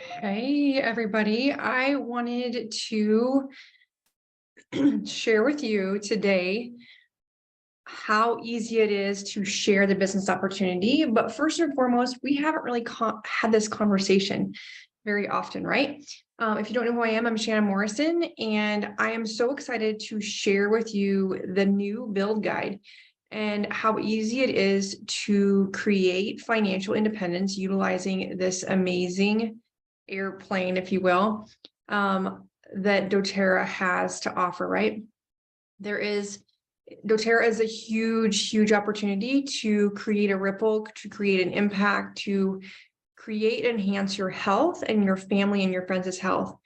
Hey, everybody. I wanted to share with you today how easy it is to share the business opportunity. But first and foremost, we haven't really had this conversation very often, right? If you don't know who I am, I'm Shannon Morrison, and I am so excited to share with you the new build guide and how easy it is to create financial independence utilizing this amazing airplane, if you will, that doTERRA has to offer, right? doTERRA is a huge opportunity to create a ripple, to create an impact, to create and enhance your health and your family and your friends' health.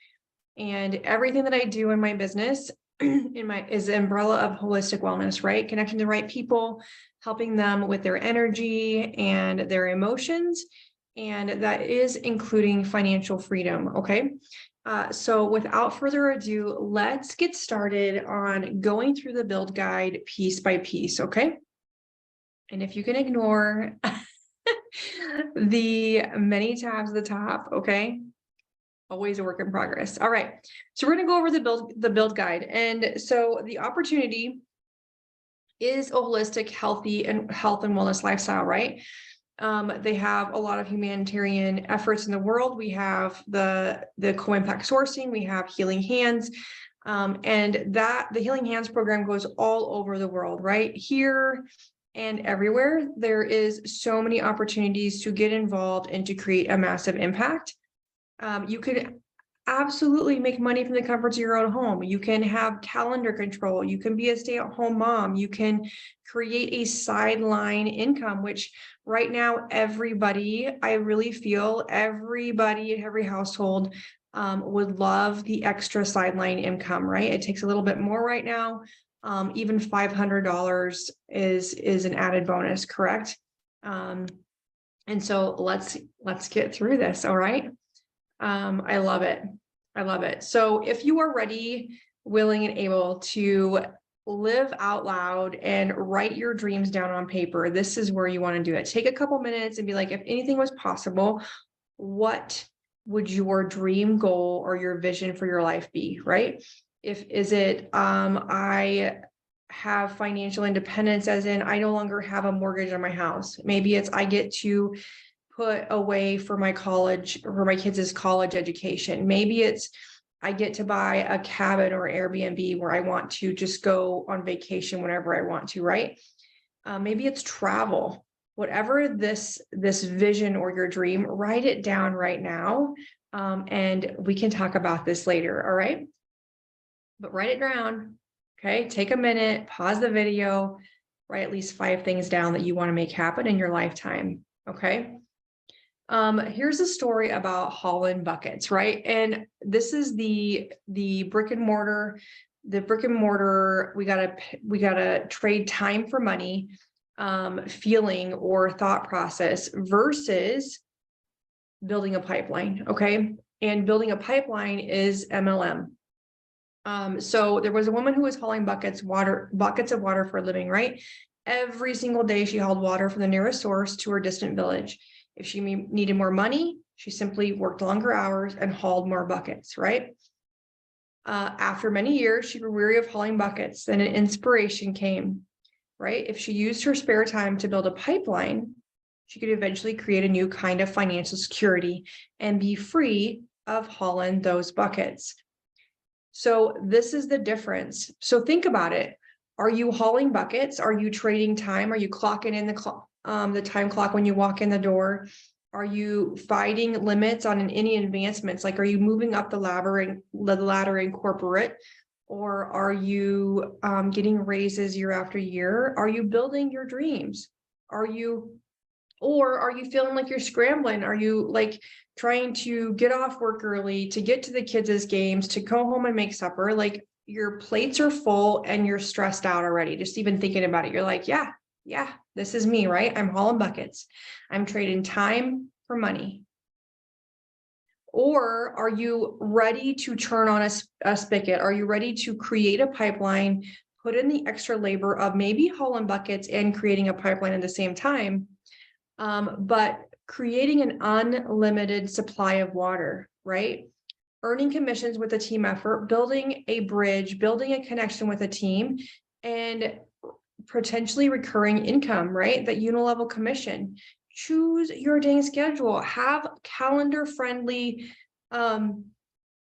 And everything that I do in my business is the umbrella of holistic wellness, right? Connecting the right people, helping them with their energy and their emotions. And that is including financial freedom. Okay. So without further ado, let's get started on going through the build guide piece by piece. Okay. And if you can ignore the many tabs at the top, okay, always a work in progress. All right. So we're going to go over the build guide. And so the opportunity is a holistic, healthy and health and wellness lifestyle, right? They have a lot of humanitarian efforts in the world. We have the co-impact sourcing, we have Healing Hands, and that the Healing Hands program goes all over the world, right? Here and everywhere. There is so many opportunities to get involved and to create a massive impact. You could absolutely make money from the comforts of your own home. You can have calendar control. You can be a stay-at-home mom. You can create a sideline income, which right now, I really feel everybody in every household would love the extra sideline income, right? It takes a little bit more right now. Even $500 is an added bonus, correct? And so let's get through this. All right. I love it. I love it. So if you are ready, willing, and able to live out loud and write your dreams down on paper, this is where you want to do it. Take a couple minutes and be like, if anything was possible, what would your dream goal or your vision for your life be, right? I have financial independence, as in I no longer have a mortgage on my house. Maybe it's I get to put away for my kids' college education. Maybe it's I get to buy a cabin or Airbnb where I want to just go on vacation whenever I want to, right? Maybe it's travel. Whatever this vision or your dream, write it down right now. And we can talk about this later, all right? But write it down, okay? Take a minute, pause the video, write at least 5 things down that you want to make happen in your lifetime, okay? Here's a story about Holland buckets, right? And this is the brick and mortar, we gotta trade time for money, feeling or thought process versus building a pipeline. Okay. And building a pipeline is MLM. So there was a woman who was hauling buckets of water for a living, right? Every single day she hauled water from the nearest source to her distant village. If she needed more money, she simply worked longer hours and hauled more buckets, right? After many years, she grew weary of hauling buckets. Then an inspiration came, right? If she used her spare time to build a pipeline, she could eventually create a new kind of financial security and be free of hauling those buckets. So this is the difference. So think about it. Are you hauling buckets? Are you trading time? Are you clocking in the time clock when you walk in the door? Are you fighting limits on any advancements? Like, are you moving up the ladder in corporate? Or are you getting raises year after year? Are you building your dreams? Or are you feeling like you're scrambling? Are you like trying to get off work early to get to the kids' games, to go home and make supper? Like, your plates are full and you're stressed out already. Just even thinking about it, you're like, yeah, this is me, right? I'm hauling buckets. I'm trading time for money. Or are you ready to turn on a spigot? Are you ready to create a pipeline, put in the extra labor of maybe hauling buckets and creating a pipeline at the same time? But creating an unlimited supply of water, right? Earning commissions with a team effort, building a bridge, building a connection with a team, and potentially recurring income, right? That unilevel commission. Choose your dang schedule. Have calendar friendly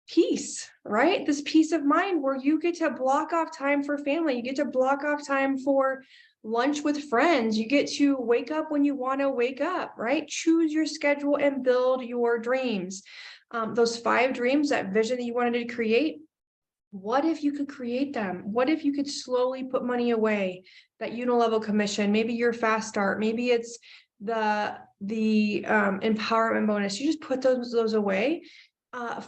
peace, right? This peace of mind where you get to block off time for family. You get to block off time for lunch with friends. You get to wake up when you want to wake up, right? Choose your schedule and build your dreams. Those 5 dreams, that vision that you wanted to create, what if you could create them? What if you could slowly put money away? That unilevel commission, maybe your fast start, maybe it's the empowerment bonus. You just put those away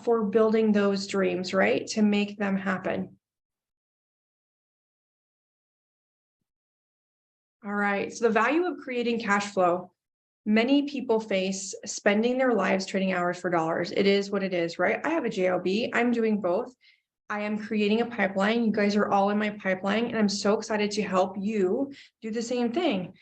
for building those dreams, right? To make them happen. All right. So the value of creating cash flow. Many people face spending their lives trading hours for dollars. It is what it is, right? I have a job. I'm doing both. I am creating a pipeline. You guys are all in my pipeline, and I'm so excited to help you do the same thing.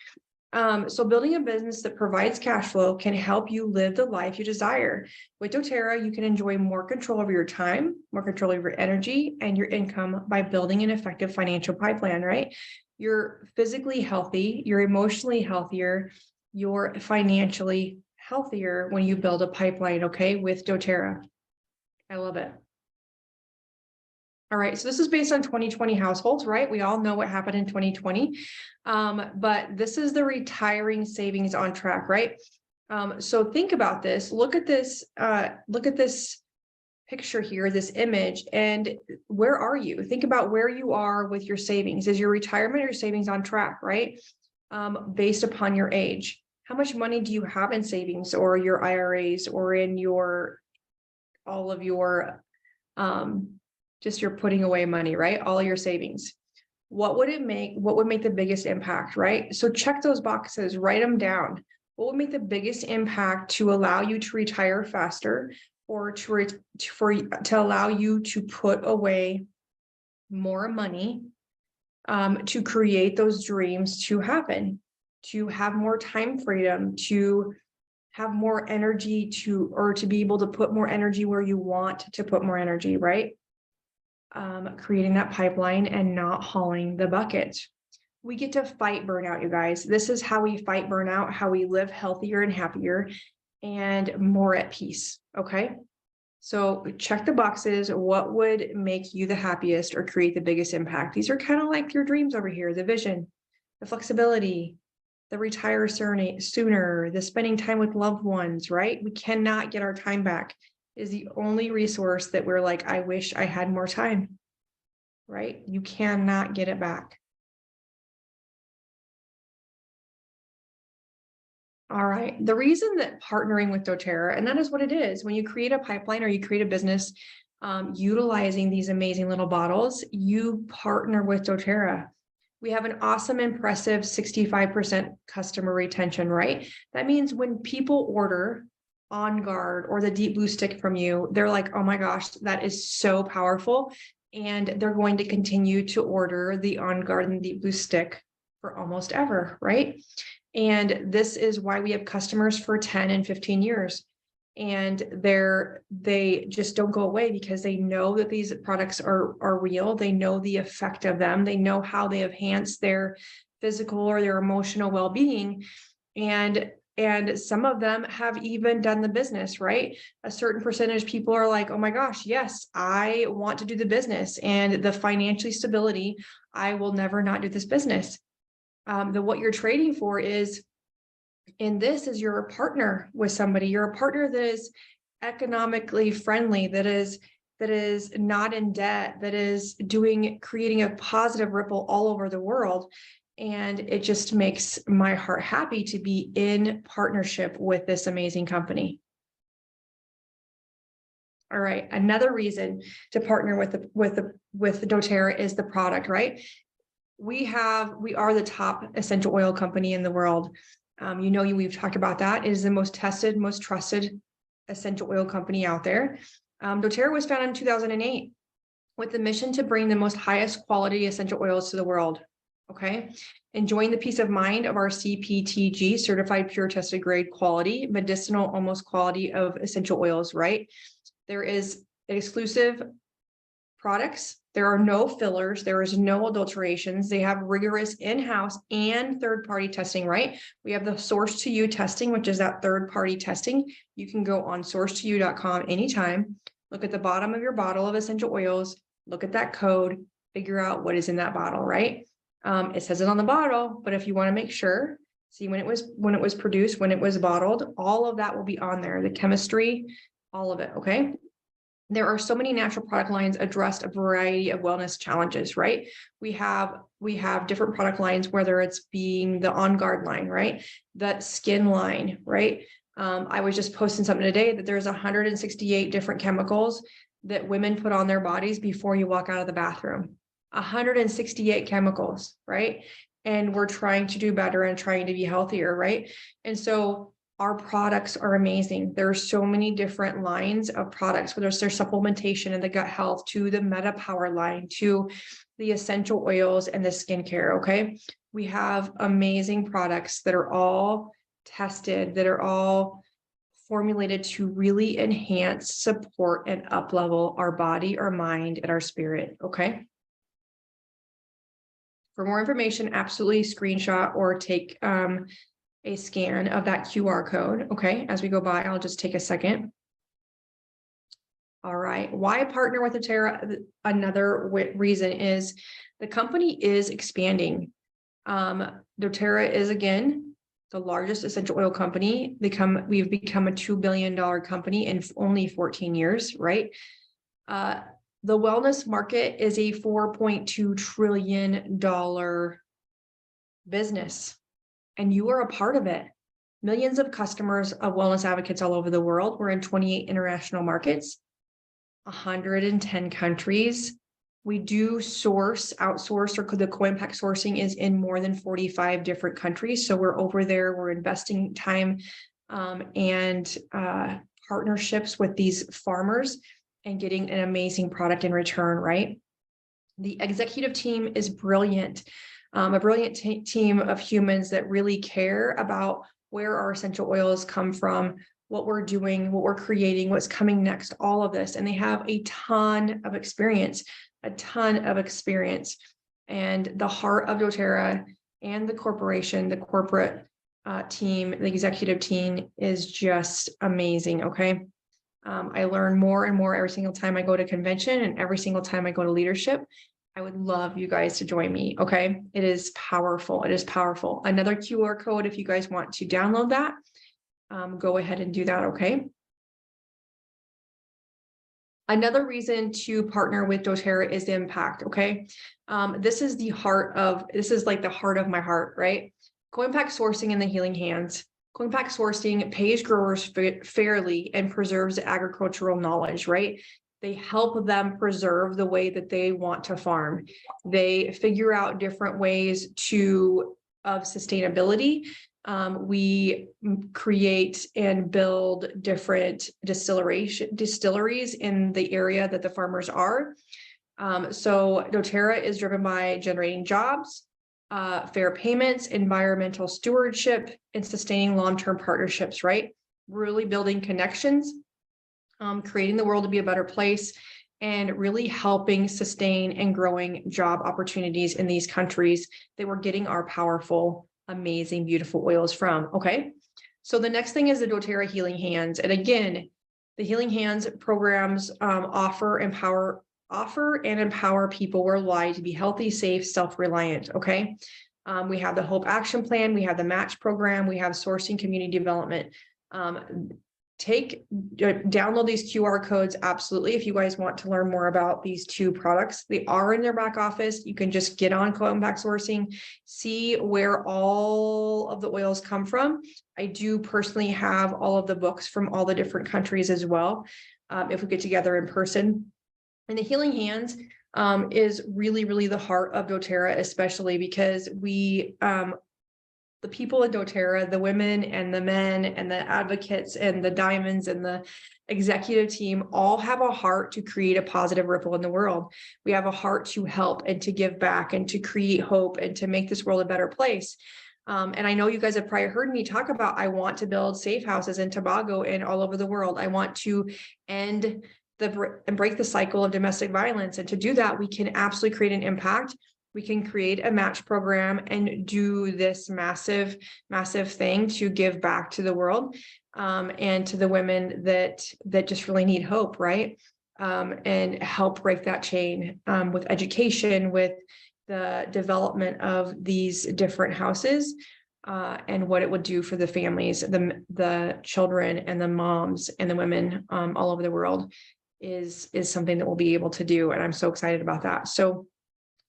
So building a business that provides cash flow can help you live the life you desire. With doTERRA, you can enjoy more control over your time, more control over your energy and your income by building an effective financial pipeline, right? You're physically healthy, you're emotionally healthier, you're financially healthier when you build a pipeline, okay, with doTERRA. I love it. All right, so this is based on 2020 households, right? We all know what happened in 2020, but this is the retiring savings on track, right? So think about this. Look at this picture here, this image, and where are you? Think about where you are with your savings. Is your retirement or your savings on track, right? Based upon your age. How much money do you have in savings or your IRAs or in all of your just you're putting away money, right? All your savings. What would make the biggest impact, right? So check those boxes, write them down. What would make the biggest impact to allow you to retire faster or to allow you to put away more money to create those dreams to happen, to have more time freedom, to have more energy to be able to put more energy where you want to put more energy, right? Creating that pipeline and not hauling the bucket. We get to fight burnout, you guys. This is how we fight burnout, how we live healthier and happier and more at peace. Okay. So check the boxes. What would make you the happiest or create the biggest impact? These are kind of like your dreams over here, the vision, the flexibility, the retire sooner, the spending time with loved ones, right? We cannot get our time back. Is the only resource that we're like, I wish I had more time, right? You cannot get it back. All right. The reason that partnering with doTERRA, and that is what it is, when you create a pipeline or you create a business utilizing these amazing little bottles, you partner with doTERRA. We have an awesome, impressive 65% customer retention, right? That means when people order On Guard or the Deep Blue Stick from you, they're like, oh my gosh, that is so powerful. And they're going to continue to order the On Guard and Deep Blue Stick for almost ever, right? And this is why we have customers for 10 and 15 years. And they just don't go away because they know that these products are real. They know the effect of them. They know how they enhance their physical or their emotional well-being. And some of them have even done the business, right? A certain percentage of people are like, oh my gosh, yes, I want to do the business and the financial stability. I will never not do this business. What you're trading for is, in this is you're a partner with somebody. You're a partner that is economically friendly, that is not in debt, that is creating a positive ripple all over the world. And it just makes my heart happy to be in partnership with this amazing company. All right. Another reason to partner with doTERRA is the product, right? We are the top essential oil company in the world. We've talked about that. It is the most tested, most trusted essential oil company out there. doTERRA was founded in 2008 with the mission to bring the most highest quality essential oils to the world. Okay. Enjoying the peace of mind of our CPTG, certified pure tested grade quality, medicinal almost quality of essential oils, right? There is exclusive products. There are no fillers. There is no adulterations. They have rigorous in-house and third-party testing, right? We have the source to you testing, which is that third-party testing. You can go on source2you.com anytime, look at the bottom of your bottle of essential oils, look at that code, figure out what is in that bottle, right? It says it on the bottle, but if you want to make sure, see when it was produced, when it was bottled, all of that will be on there, the chemistry, all of it, okay? There are so many natural product lines addressed a variety of wellness challenges, right? We have different product lines, whether it's being the On Guard line, right? The skin line, right? I was just posting something today that there's 168 different chemicals that women put on their bodies before you walk out of the bathroom. 168 chemicals, right? And we're trying to do better and trying to be healthier, right? And so our products are amazing. There are so many different lines of products, whether it's their supplementation and the gut health, to the Meta Power line, to the essential oils and the skincare. Okay. We have amazing products that are all tested, that are all formulated to really enhance, support, and up-level our body, our mind, and our spirit. Okay. For more information, absolutely screenshot or take a scan of that QR code. Okay, as we go by, I'll just take a second. All right, why partner with doTERRA? Another reason is the company is expanding. doTERRA is, again, the largest essential oil company. We've become a $2 billion company in only 14 years, right? The wellness market is a $4.2 trillion business, and you are a part of it. Millions of customers of wellness advocates all over the world. We're in 28 international markets, 110 countries. We do outsource, or the co-impact sourcing is in more than 45 different countries. So we're over there, we're investing time and partnerships with these farmers and getting an amazing product in return, right? The executive team is brilliant. A brilliant team of humans that really care about where our essential oils come from, what we're doing, what we're creating, what's coming next, all of this. And they have a ton of experience. And the heart of doTERRA and the corporation, the corporate team, the executive team is just amazing, okay? I learn more and more every single time I go to convention and every single time I go to leadership. I would love you guys to join me, okay? It is powerful. It is powerful. Another QR code, if you guys want to download that, go ahead and do that, okay? Another reason to partner with doTERRA is the impact, okay? This is like the heart of my heart, right? Co-impact sourcing in the healing hands. Co-impact sourcing pays growers fairly and preserves agricultural knowledge, right? They help them preserve the way that they want to farm. They figure out different ways of sustainability. We create and build different distilleries in the area that the farmers are. So doTERRA is driven by generating jobs, fair payments, environmental stewardship, and sustaining long-term partnerships, right? Really building connections, creating the world to be a better place, and really helping sustain and growing job opportunities in these countries that we're getting our powerful, amazing, beautiful oils from, okay? So the next thing is the doTERRA Healing Hands. And again, the Healing Hands programs offer and empower people worldwide to be healthy, safe, self-reliant, okay? We have the Hope Action Plan, we have the Match Program, we have sourcing community development. Download these QR codes, absolutely, if you guys want to learn more about these two products. They are in their back office. You can just get on co-impact sourcing, see where all of the oils come from. I do personally have all of the books from all the different countries as well, if we get together in person. And the Healing Hands is really, really the heart of doTERRA, especially because we the people in doTERRA, the women and the men and the advocates and the diamonds and the executive team all have a heart to create a positive ripple in the world. We have a heart to help and to give back and to create hope and to make this world a better place. And I know you guys have probably heard me talk about, I want to build safe houses in Tobago and all over the world. I want to end and break the cycle of domestic violence. And to do that, we can absolutely create an impact. We can create a match program and do this massive, massive thing to give back to the world, and to the women that just really need hope, right? And help break that chain, with education, with the development of these different houses, and what it would do for the families, the children and the moms and the women, all over the world is something that we'll be able to do. And I'm so excited about that. So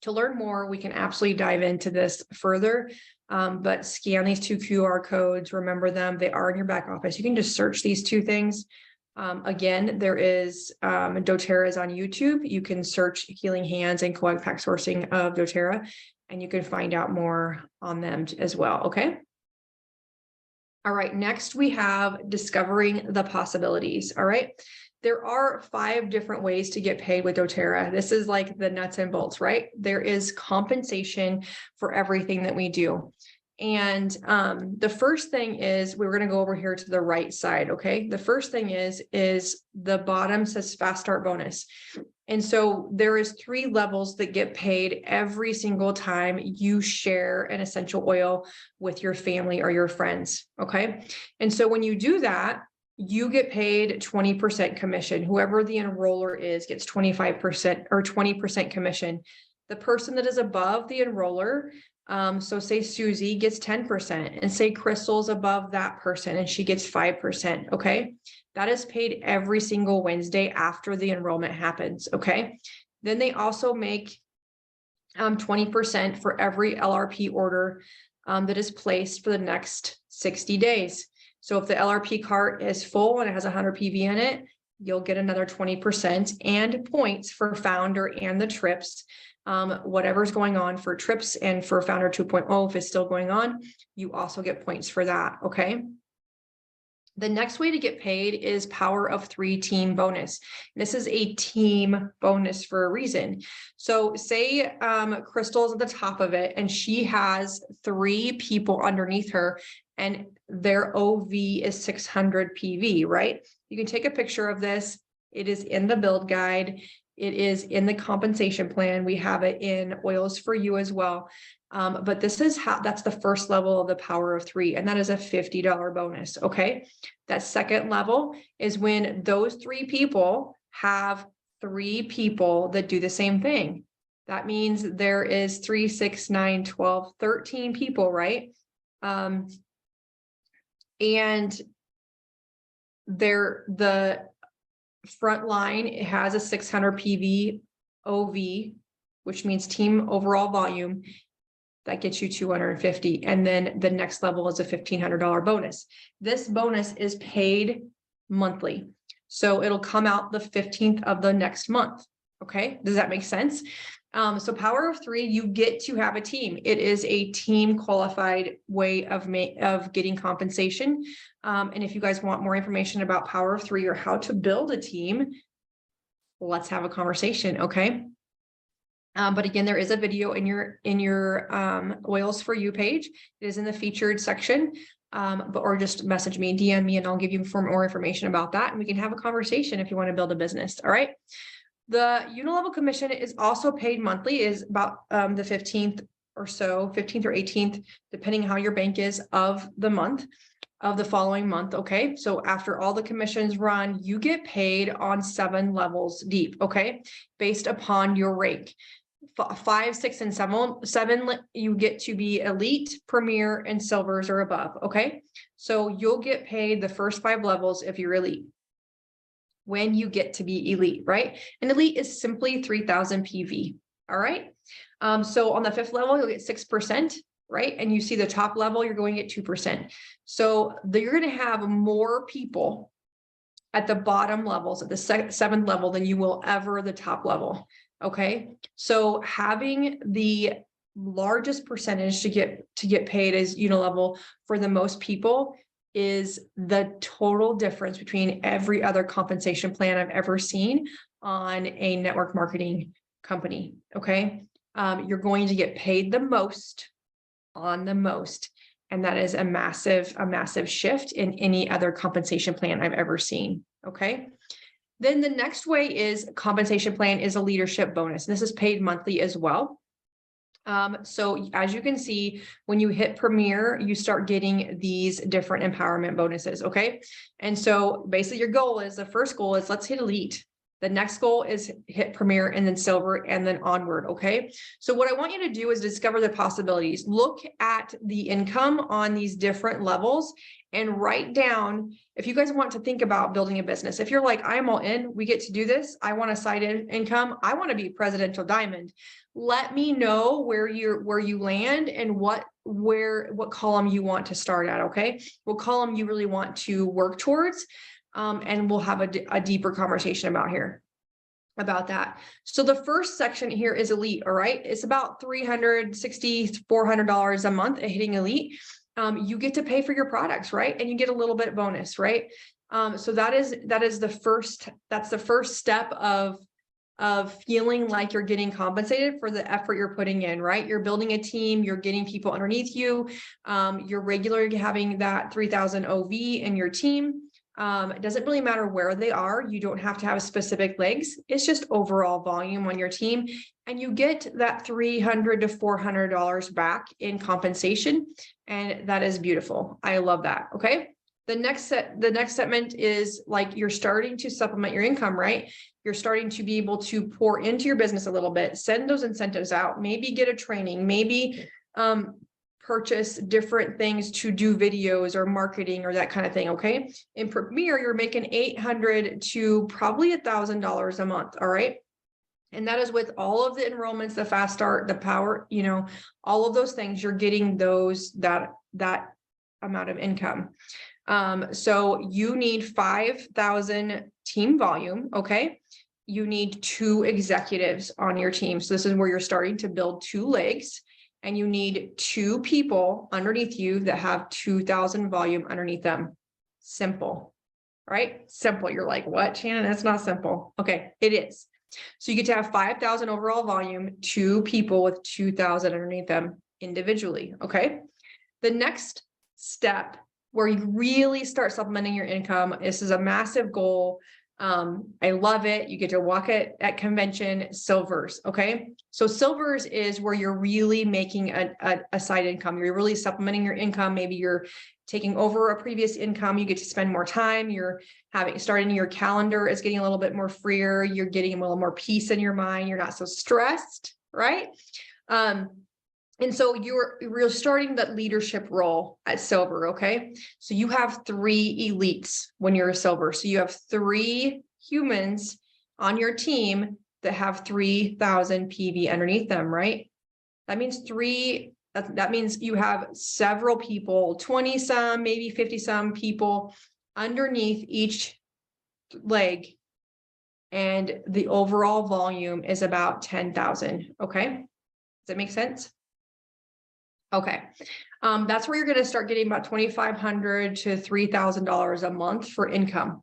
to learn more, we can absolutely dive into this further, but scan these 2 QR codes, remember them, they are in your back office. You can just search these 2 things. Again, there is doTERRA is on YouTube. You can search Healing Hands and co-pack sourcing of doTERRA, and you can find out more on them as well. Okay. All right. Next, we have discovering the possibilities. All right. There are 5 different ways to get paid with doTERRA. This is like the nuts and bolts, right? There is compensation for everything that we do. And the first thing is, we're going to go over here to the right side. Okay. The first thing is the bottom says fast start bonus. And so there is 3 levels that get paid every single time you share an essential oil with your family or your friends. Okay. And so when you do that, you get paid 20% commission. Whoever the enroller is gets 25% or 20% commission. The person that is above the enroller, so say Susie gets 10%, and say Crystal's above that person and she gets 5%. Okay. That is paid every single Wednesday after the enrollment happens. Okay. Then they also make 20% for every LRP order that is placed for the next 60 days. So if the LRP cart is full and it has 100 PV in it, you'll get another 20% and points for founder and the trips. Whatever's going on for trips and for founder 2.0, if it's still going on, you also get points for that. Okay. The next way to get paid is Power of 3 team bonus. This is a team bonus for a reason. So say Crystal's at the top of it and she has 3 people underneath her and their OV is 600 PV, right? You can take a picture of this. It is in the build guide. It is in the compensation plan. We have it in Oils for You as well. But this is that's the first level of the Power of 3, and that is a $50 bonus. Okay. That second level is when those 3 people have 3 people that do the same thing. That means there is 3, 6, 9, 12, 13 people, right? And the front line, it has a 600 PV OV, which means team overall volume. That gets you 250. And then the next level is a $1,500 bonus. This bonus is paid monthly. So it'll come out the 15th of the next month. Okay. Does that make sense? So Power of 3, you get to have a team. It is a team qualified way of getting compensation. And if you guys want more information about Power of 3 or how to build a team, let's have a conversation. Okay. But again, there is a video in your Oils for You page. It is in the featured section, or just message me, DM me, and I'll give you more information about that. And we can have a conversation if you want to build a business. All right. The unilevel commission is also paid monthly, is about the 15th or 18th, depending how your bank is of the month of the following month. Okay. So after all the commissions run, you get paid on 7 levels deep. Okay. Based upon your rank. 5, 6, and 7, you get to be elite, premier, and silvers or above. Okay. So you'll get paid the first 5 levels if you're elite. When you get to be elite, right? And elite is simply 3,000 PV. All right. So on the 5th level, you'll get 6%, right? And you see the top level, you're going at 2%. So you're going to have more people at the bottom levels, at the 7th level, than you will ever the top level. Okay. So having the largest percentage to get paid as unilevel for the most people is the total difference between every other compensation plan I've ever seen on a network marketing company. Okay. You're going to get paid the most on the most. And that is a massive shift in any other compensation plan I've ever seen. Okay. Then the next way is compensation plan is a leadership bonus. This is paid monthly as well. So as you can see, when you hit Premier, you start getting these different empowerment bonuses. Okay. And so basically your goal is, the first goal is let's hit Elite. The next goal is hit Premier and then Silver and then onward. Okay. So what I want you to do is discover the possibilities. Look at the income on these different levels and write down, if you guys want to think about building a business, if you're like, I'm all in, we get to do this. I want a side income. I want to be presidential diamond. Let me know where you land and what column you want to start at. Okay. What column you really want to work towards. And we'll have a deeper conversation about that. So the first section here is Elite. All right. It's about $360, $400 a month at hitting Elite. You get to pay for your products, right? And you get a little bit bonus, right? So that's the first step of feeling like you're getting compensated for the effort you're putting in, right? You're building a team, you're getting people underneath you. You're regularly having that 3,000 OV in your team. It doesn't really matter where they are. You don't have to have specific legs. It's just overall volume on your team. And you get that $300 to $400 back in compensation. And that is beautiful. I love that. Okay. The next segment is like, you're starting to supplement your income, right? You're starting to be able to pour into your business a little bit, send those incentives out, maybe get a training, maybe, purchase different things to do videos or marketing or that kind of thing. Okay. In Premier, you're making $800 to probably $1,000 a month. All right. And that is with all of the enrollments, the fast start, the power, all of those things, you're getting that amount of income. So you need 5,000 team volume. Okay. You need 2 executives on your team. So this is where you're starting to build 2 legs. And you need 2 people underneath you that have 2,000 volume underneath them. Simple, right? Simple. You're like, what, Shannon? That's not simple. Okay, it is. So you get to have 5,000 overall volume, 2 people with 2,000 underneath them individually. Okay. The next step where you really start supplementing your income, this is a massive goal. I love it. You get to walk it at convention. Silvers. Okay. So silvers is where you're really making a side income. You're really supplementing your income. Maybe you're taking over a previous income. You get to spend more time. You're starting your calendar is getting a little bit more freer. You're getting a little more peace in your mind. You're not so stressed. Right. And so you're starting that leadership role at silver. Okay. So you have 3 elites when you're a silver. So you have 3 humans on your team that have 3,000 PV underneath them, right? That means that means you have several people, 20 some, maybe 50 some people underneath each leg. And the overall volume is about 10,000. Okay. Does that make sense? Okay. That's where you're going to start getting about $2,500 to $3,000 a month for income.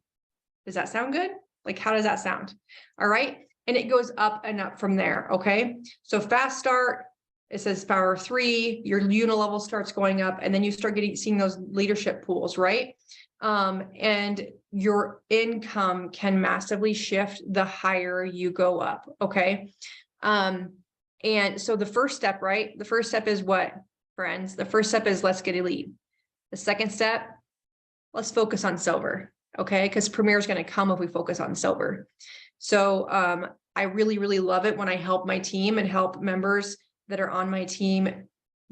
Does that sound good? Like, how does that sound? All right. And it goes up and up from there. Okay. So fast start, it says power 3, your unilevel starts going up, and then you start seeing those leadership pools, right? And your income can massively shift the higher you go up. Okay. And so the first step, right? The first step is what, friends? The first step is let's get elite. The second step, let's focus on silver. Okay. Because Premier is going to come if we focus on silver. So I really, really love it when I help my team and help members that are on my team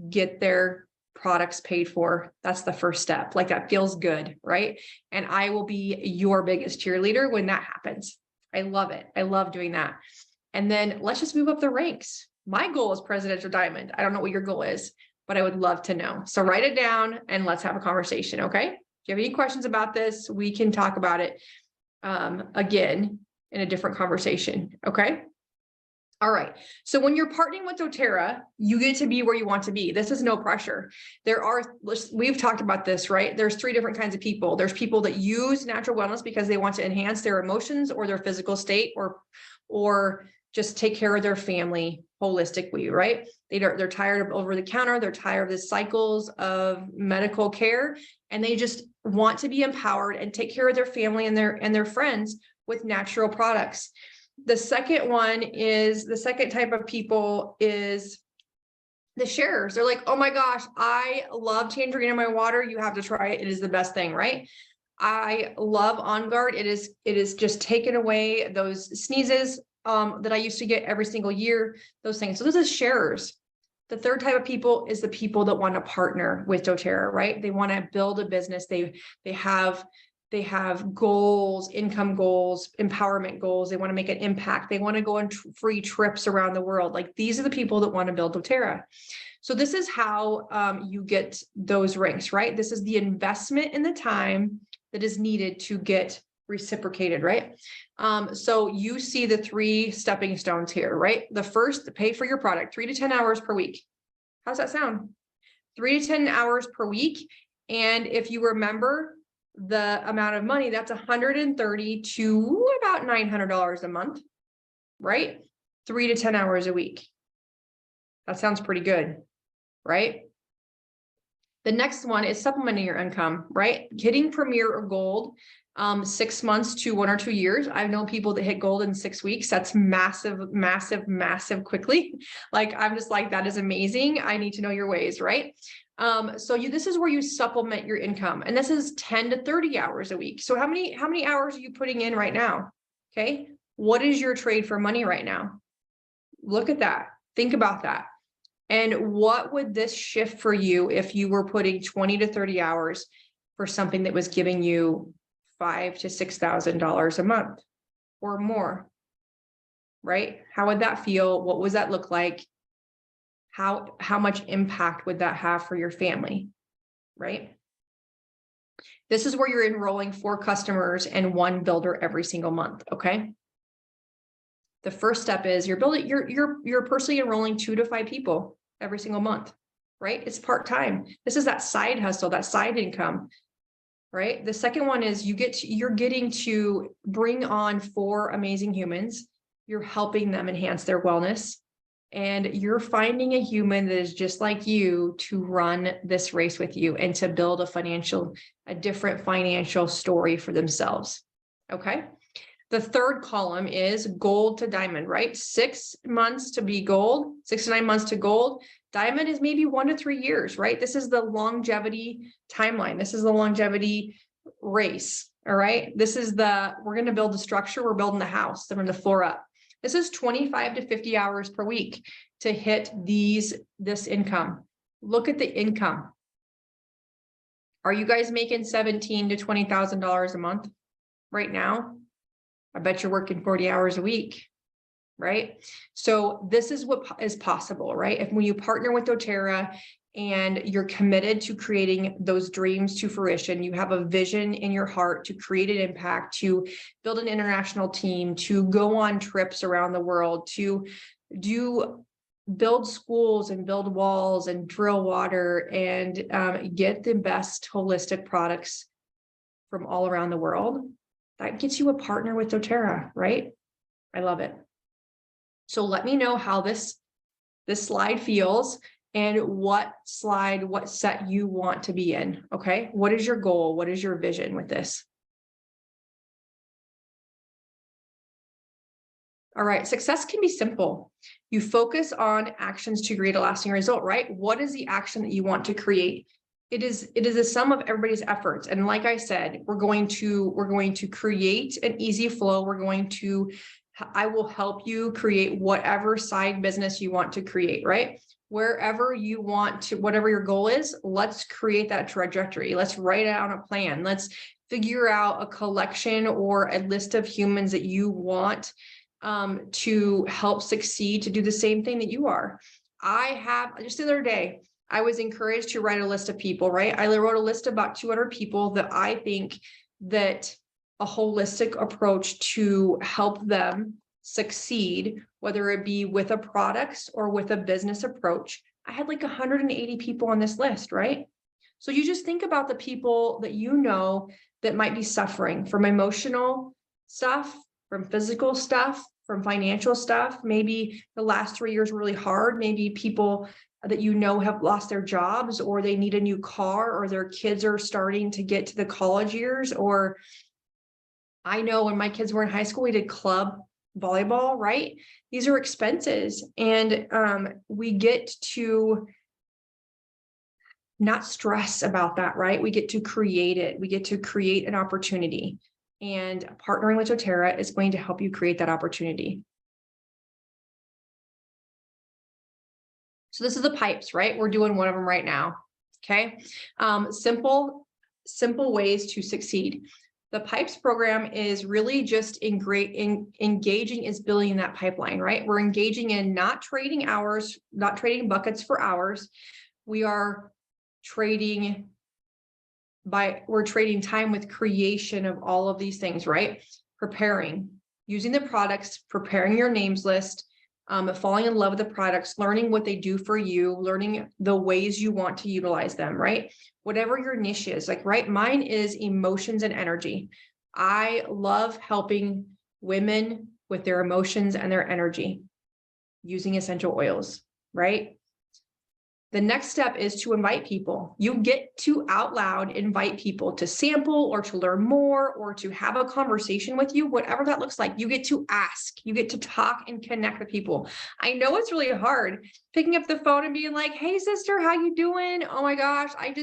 get their products paid for. That's the first step. Like, that feels good. Right. And I will be your biggest cheerleader when that happens. I love it. I love doing that. And then let's just move up the ranks. My goal is presidential diamond. I don't know what your goal is, but I would love to know. So write it down and let's have a conversation. Okay. If you have any questions about this, we can talk about it again in a different conversation. Okay. All right. So when you're partnering with doTERRA, you get to be where you want to be. This is no pressure. We've talked about this, right? There's 3 different kinds of people. There's people that use natural wellness because they want to enhance their emotions or their physical state, or just take care of their family holistically, right? They're tired of over the counter. They're tired of the cycles of medical care, and they just want to be empowered and take care of their family and their friends with natural products. The second type of people is the sharers. They're like, oh my gosh, I love tangerine in my water. You have to try it. It is the best thing, right? I love On Guard. It is just taken away those sneezes that I used to get every single year, those things. So this is sharers. The third type of people is the people that want to partner with doTERRA, right? They want to build a business. They have goals, income goals, empowerment goals. They want to make an impact. They want to go on free trips around the world. Like, these are the people that want to build doTERRA. So this is how you get those ranks, right? This is the investment in the time that is needed to get reciprocated, right? So you see the 3 stepping stones here, right? The first, pay for your product, 3 to 10 hours per week. How's that sound? 3 to 10 hours per week. And if you remember the amount of money, that's $130 to about $900 a month, right? 3 to 10 hours a week. That sounds pretty good, right? The next one is supplementing your income, right? Hitting Premier or Gold, 6 months to 1 or 2 years. I've known people that hit gold in 6 weeks. That's massive, massive, massive quickly. Like, I'm just like, that is amazing. I need to know your ways, right? This is where you supplement your income, and this is 10 to 30 hours a week. So how many hours are you putting in right now? Okay. What is your trade for money right now? Look at that. Think about that. And what would this shift for you if you were putting 20 to 30 hours for something that was giving you $5,000 to $6,000 a month or more, right? How would that feel? What would that look like? How much impact would that have for your family, right? This is where you're enrolling 4 customers and 1 builder every single month, okay? The first step is you're personally enrolling 2 to 5 people every single month, right? It's part-time. This is that side hustle, that side income, right? The second one is you're getting to bring on 4 amazing humans. You're helping them enhance their wellness, and you're finding a human that is just like you to run this race with you and to build a different financial story for themselves. Okay. The third column is gold to diamond, right? 6 months to be gold, 6 to 9 months to gold. Diamond is maybe 1 to 3 years, right? This is the longevity timeline. This is the longevity race. All right. We're going to build the structure. We're building the house from the floor up. This is 25 to 50 hours per week to hit this income. Look at the income. Are you guys making $17,000 to $20,000 a month right now? I bet you're working 40 hours a week, right? So this is what is possible, right? When you partner with doTERRA and you're committed to creating those dreams to fruition, you have a vision in your heart to create an impact, to build an international team, to go on trips around the world, to build schools and build walls and drill water and get the best holistic products from all around the world. That gets you a partner with doTERRA, right? I love it. So let me know how this slide feels and what set you want to be in, okay? What is your goal? What is your vision with this? All right, success can be simple. You focus on actions to create a lasting result, right? What is the action that you want to create? It is a sum of everybody's efforts. And like I said, we're going to create an easy flow. I will help you create whatever side business you want to create, right? Wherever you want to, whatever your goal is, let's create that trajectory. Let's write out a plan. Let's figure out a collection or a list of humans that you want to help succeed, to do the same thing that you are. Just the other day, I was encouraged to write a list of people, right? I wrote a list of about 200 people that I think that a holistic approach to help them succeed, whether it be with a products or with a business approach, I had like 180 people on this list, right? So you just think about the people that you know that might be suffering from emotional stuff, from physical stuff, from financial stuff. Maybe the last 3 years were really hard. Maybe people that you know have lost their jobs, or they need a new car, or their kids are starting to get to the college years. Or I know when my kids were in high school, we did club volleyball, right? These are expenses, and we get to not stress about that, right? We get to create it. We get to create an opportunity, and partnering with doTERRA is going to help you create that opportunity. So this is the pipes, right? We're doing one of them right now. Okay. Simple ways to succeed. The pipes program is really just engaging is building that pipeline, right? We're engaging in not trading hours, not trading buckets for hours. We are trading we're trading time with creation of all of these things, right? Preparing, using the products, preparing your names list, falling in love with the products, learning what they do for you, learning the ways you want to utilize them, right? Whatever your niche is, like, right? Mine is emotions and energy. I love helping women with their emotions and their energy using essential oils, right? The next step is to invite people. You get to out loud invite people to sample, or to learn more, or to have a conversation with you, whatever that looks like. You get to ask, you get to talk and connect with people. I know it's really hard picking up the phone and being like, hey sister, how you doing? Oh my gosh, I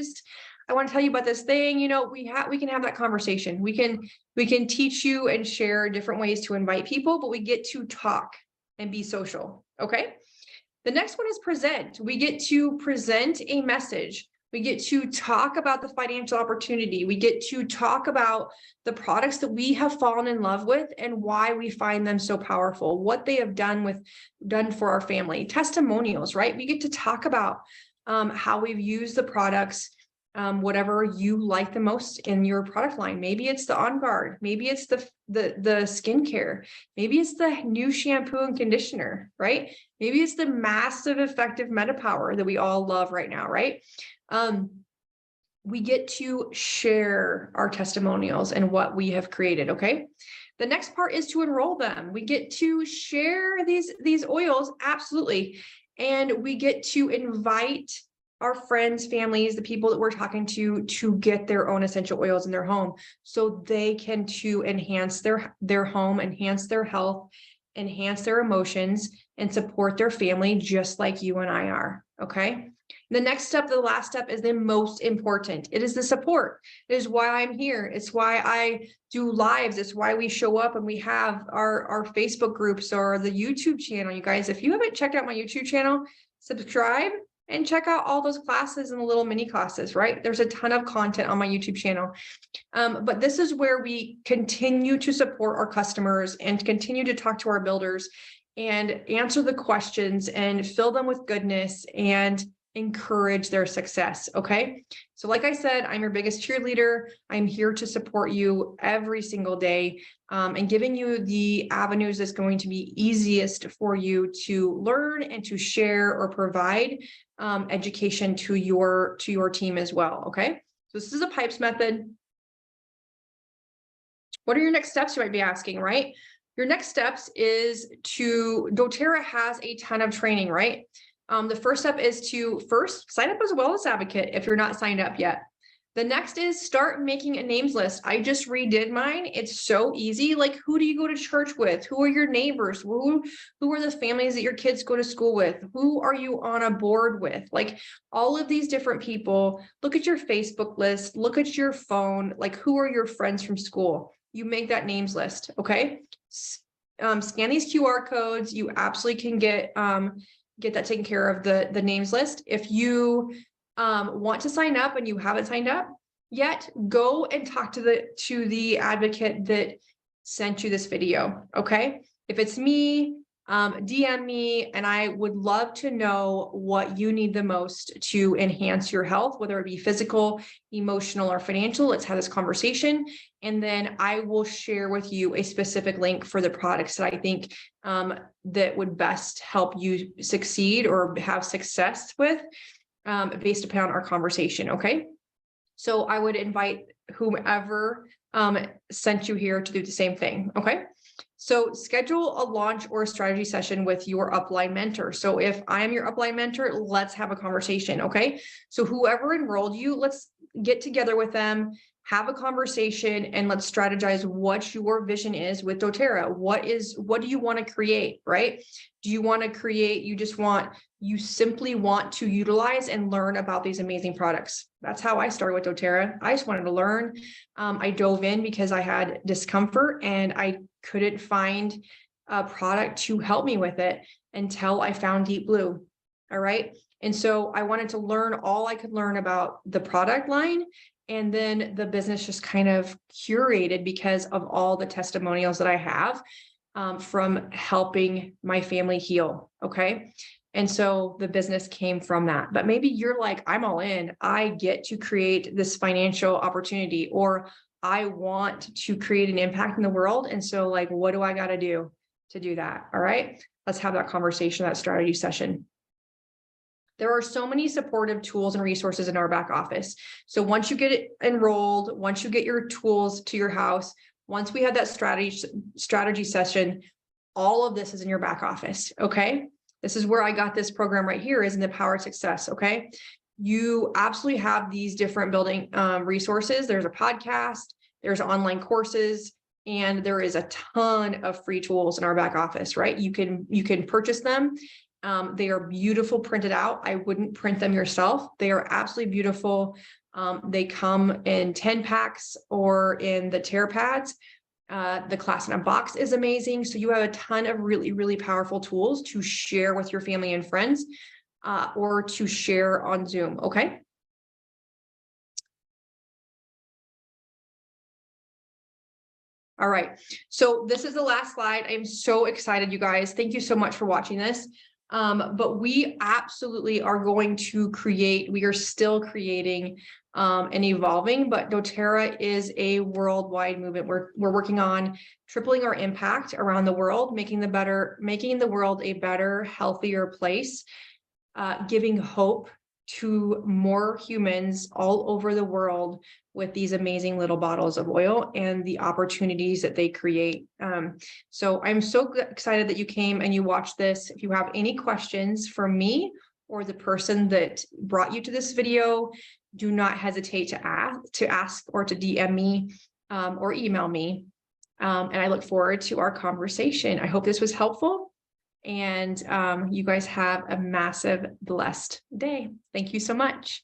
want to tell you about this thing. You know, we can have that conversation. We can teach you and share different ways to invite people, but we get to talk and be social. Okay. The next one is present. We get to present a message. We get to talk about the financial opportunity. We get to talk about the products that we have fallen in love with and why we find them so powerful, what they have done for our family, testimonials, right? We get to talk about how we've used the products, whatever you like the most in your product line. Maybe it's the On Guard, maybe it's the skincare, maybe it's the new shampoo and conditioner, right? Maybe it's the massive effective MetaPower that we all love right now, right? We get to share our testimonials and what we have created, okay? The next part is to enroll them. We get to share these oils, absolutely. And we get to invite our friends, families, the people that we're talking to get their own essential oils in their home, so they can to enhance their home, enhance their health, enhance their emotions, and support their family just like you and I are, okay? The next step, the last step, is the most important. It is the support. It is why I'm here. It's why I do lives. It's why we show up and we have our Facebook groups or the YouTube channel. You guys, if you haven't checked out my YouTube channel, subscribe and check out all those classes and the little mini classes, right? There's a ton of content on my YouTube channel. But this is where we continue to support our customers and continue to talk to our builders and answer the questions and fill them with goodness and encourage their success, okay? So like I said, I'm your biggest cheerleader. I'm here to support you every single day, and giving you the avenues that's going to be easiest for you to learn and to share or provide education to your team as well, okay? So this is a pipes method. What are your next steps, you might be asking, right? Your next steps is doTERRA has a ton of training, right? The first step is to first sign up as a wellness advocate if you're not signed up yet. The next is start making a names list. I just redid mine. It's so easy. Like, who do you go to church with? Who are your neighbors? Who are the families that your kids go to school with? Who are you on a board with? Like, all of these different people. Look at your Facebook list. Look at your phone. Like, who are your friends from school? You make that names list, okay? Scan these QR codes. You absolutely can get that taken care of, the names list. If you want to sign up and you haven't signed up yet, go and talk to the advocate that sent you this video, okay? If it's me, DM me, and I would love to know what you need the most to enhance your health, whether it be physical, emotional, or financial. Let's have this conversation. And then I will share with you a specific link for the products that I think that would best help you succeed or have success with based upon our conversation. Okay. So I would invite whomever sent you here to do the same thing. Okay. So schedule a launch or a strategy session with your upline mentor. So if I am your upline mentor, let's have a conversation. Okay. So whoever enrolled you, let's get together with them, have a conversation, and let's strategize what your vision is with doTERRA. What do you want to create, right? Do you want to create, you simply want to utilize and learn about these amazing products. That's how I started with doTERRA. I just wanted to learn. I dove in because I had discomfort and I couldn't find a product to help me with it until I found Deep Blue. All right. And so I wanted to learn all I could learn about the product line. And then the business just kind of curated because of all the testimonials that I have from helping my family heal. Okay. And so the business came from that. But maybe you're like, I'm all in. I get to create this financial opportunity, or I want to create an impact in the world. And so, like, what do I got to do that? All right. Let's have that conversation, that strategy session. There are so many supportive tools and resources in our back office. So once you get enrolled, once you get your tools to your house, once we have that strategy session, all of this is in your back office. Okay. This is where I got this program right here, is in the Power of Success. Okay. You absolutely have these different building resources. There's a podcast, there's online courses, and there is a ton of free tools in our back office, right? You can purchase them. They are beautiful printed out. I wouldn't print them yourself. They are absolutely beautiful. They come in 10 packs or in the tear pads. The class in a box is amazing. So you have a ton of really, really powerful tools to share with your family and friends, or to share on Zoom. Okay. All right. So this is the last slide. I'm so excited, you guys. Thank you so much for watching this. But we absolutely are going to create, we are still creating and evolving, but doTERRA is a worldwide movement. We're working on tripling our impact around the world, making the world a better, healthier place, giving hope to more humans all over the world with these amazing little bottles of oil and the opportunities that they create. So I'm so excited that you came and you watched this. If you have any questions for me or the person that brought you to this video, do not hesitate to ask or to DM me or email me. And I look forward to our conversation. I hope this was helpful. And you guys have a massive, blessed day. Thank you so much.